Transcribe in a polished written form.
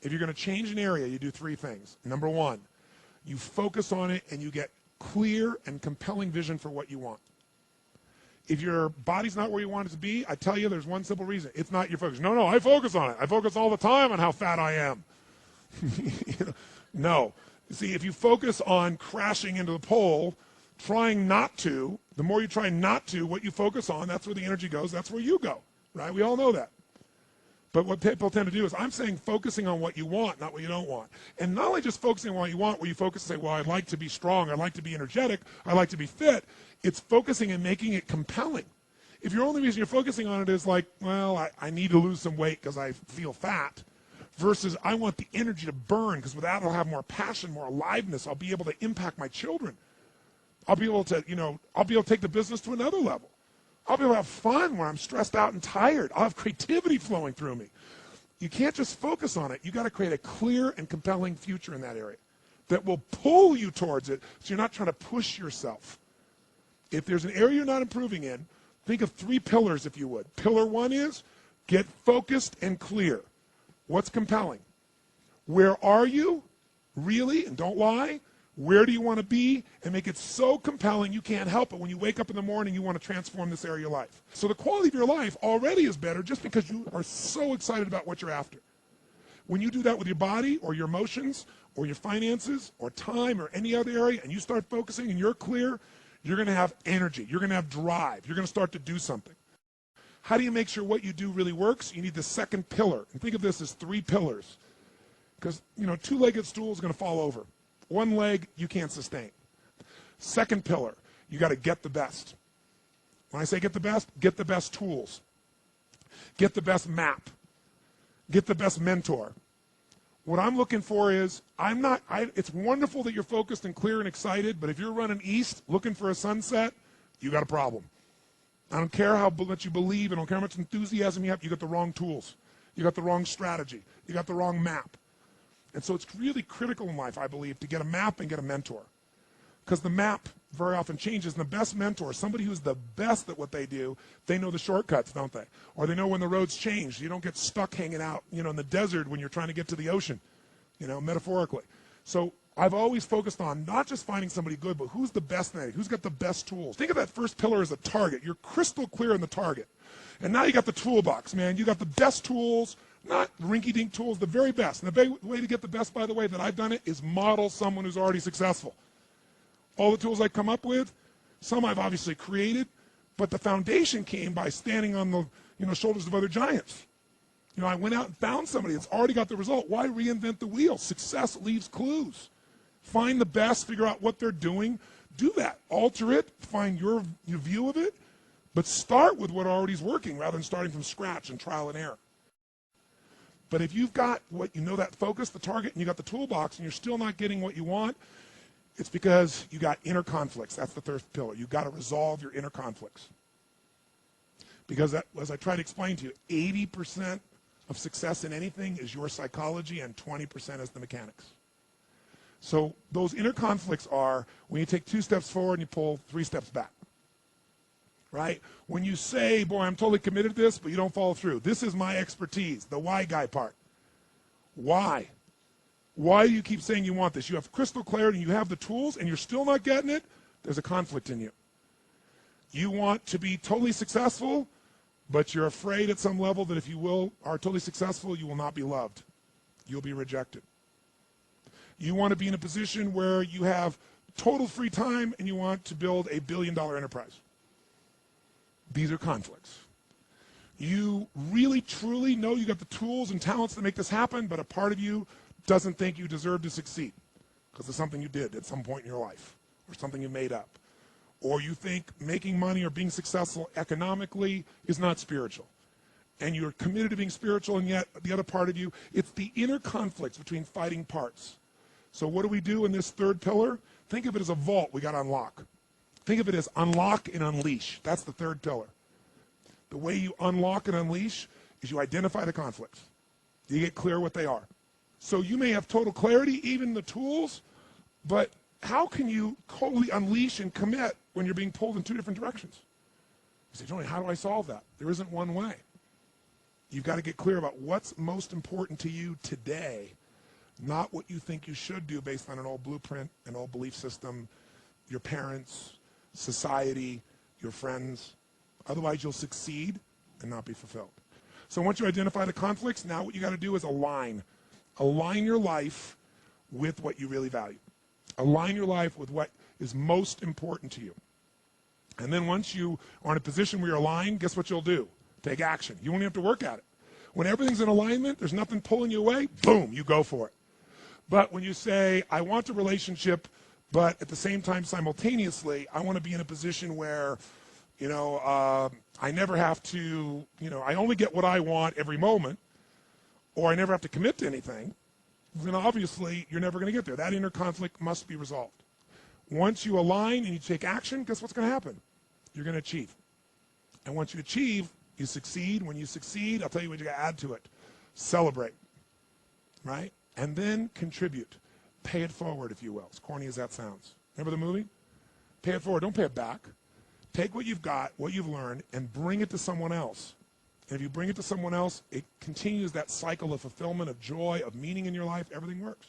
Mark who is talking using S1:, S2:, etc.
S1: if you're going to change an area, you do three things. Number one, you focus on it and you get clear and compelling vision for what you want. If your body's not where you want it to be, I tell you there's one simple reason. It's not your focus. No, I focus on it. I focus all the time on how fat I am. No. See, if you focus on crashing into the pole, trying not to, the more you try not to, what you focus on, that's where the energy goes, that's where you go, right? We all know that. But what people tend to do is, I'm saying focusing on what you want, not what you don't want. And not only just focusing on what you want, where you focus and say, well, I'd like to be strong, I'd like to be energetic, I'd like to be fit. It's focusing and making it compelling. If your only reason you're focusing on it is like, well, I need to lose some weight because I feel fat, versus I want the energy to burn because with that I'll have more passion, more aliveness, I'll be able to impact my children. I'll be able to, I'll be able to take the business to another level. I'll be able to have fun when I'm stressed out and tired. I'll have creativity flowing through me. You can't just focus on it. You got to create a clear and compelling future in that area that will pull you towards it so you're not trying to push yourself. If there's an area you're not improving in, think of three pillars, if you would. Pillar one is get focused and clear. What's compelling? Where are you? Really? And don't lie. Where do you want to be? And make it so compelling you can't help it. When you wake up in the morning, you want to transform this area of your life. So the quality of your life already is better just because you are so excited about what you're after. When you do that with your body or your emotions or your finances or time or any other area and you start focusing and you're clear, you're going to have energy. You're going to have drive. You're going to start to do something. How do you make sure what you do really works? You need the second pillar. And think of this as three pillars. Because, two-legged stool is going to fall over. One leg, you can't sustain. Second pillar, you got to get the best. When I say get the best tools. Get the best map. Get the best mentor. What I'm looking for is, it's wonderful that you're focused and clear and excited, but if you're running east looking for a sunset, you got a problem. I don't care how much you believe, I don't care how much enthusiasm you have, you got the wrong tools. You got the wrong strategy. You got the wrong map. And so it's really critical in life, I believe, to get a map and get a mentor. Because the map very often changes. And the best mentor, somebody who's the best at what they do, they know the shortcuts, don't they? Or they know when the roads change. You don't get stuck hanging out, in the desert when you're trying to get to the ocean, metaphorically. So I've always focused on not just finding somebody good, but who's the best at it, who's got the best tools. Think of that first pillar as a target. You're crystal clear on the target. And now you got the toolbox, man. You got the best tools, not rinky-dink tools, the very best. And the way to get the best, by the way, that I've done it is model someone who's already successful. All the tools I come up with, some I've obviously created, but the foundation came by standing on the shoulders of other giants. I went out and found somebody that's already got the result. Why reinvent the wheel? Success leaves clues. Find the best, figure out what they're doing, do that. Alter it, find your view of it, but start with what already is working rather than starting from scratch and trial and error. But if you've got that focus, the target, and you got the toolbox, and you're still not getting what you want, it's because you got inner conflicts. That's the third pillar. You've got to resolve your inner conflicts. Because as I try to explain to you, 80% of success in anything is your psychology and 20% is the mechanics. So those inner conflicts are when you take 2 steps forward and you pull 3 steps back. Right? When you say, boy, I'm totally committed to this, but you don't follow through. This is my expertise, the why guy part. Why? Why do you keep saying you want this? You have crystal clarity and you have the tools and you're still not getting it? There's a conflict in you. You want to be totally successful, but you're afraid at some level that if you are totally successful, you will not be loved. You'll be rejected. You want to be in a position where you have total free time and you want to build a billion-dollar enterprise. These are conflicts. You really, truly know you got the tools and talents to make this happen, but a part of you doesn't think you deserve to succeed because it's something you did at some point in your life or something you made up. Or you think making money or being successful economically is not spiritual. And you're committed to being spiritual, and yet the other part of you, it's the inner conflicts between fighting parts. So what do we do in this third pillar? Think of it as a vault we got to unlock. Think of it as unlock and unleash. That's the third pillar. The way you unlock and unleash is you identify the conflicts. You get clear what they are. So you may have total clarity, even the tools, but how can you totally unleash and commit when you're being pulled in 2 different directions? You say, Tony, how do I solve that? There isn't one way. You've got to get clear about what's most important to you today, not what you think you should do based on an old blueprint, an old belief system, your parents, society, your friends. Otherwise, you'll succeed and not be fulfilled. So once you identify the conflicts, now what you got to do is align. Align your life with what you really value. Align your life with what is most important to you. And then once you are in a position where you're aligned, guess what you'll do? Take action. You won't even have to work at it. When everything's in alignment, there's nothing pulling you away, boom, you go for it. But when you say, I want a relationship, but at the same time, simultaneously, I want to be in a position where, I never have to, I only get what I want every moment, or I never have to commit to anything, then obviously you're never going to get there. That inner conflict must be resolved. Once you align and you take action, guess what's going to happen? You're going to achieve. And once you achieve, you succeed. When you succeed, I'll tell you what you got to add to it. Celebrate, right? And then contribute. Pay it forward, if you will, as corny as that sounds. Remember the movie? Pay it forward. Don't pay it back. Take what you've got, what you've learned, and bring it to someone else. And if you bring it to someone else, it continues that cycle of fulfillment, of joy, of meaning in your life. Everything works.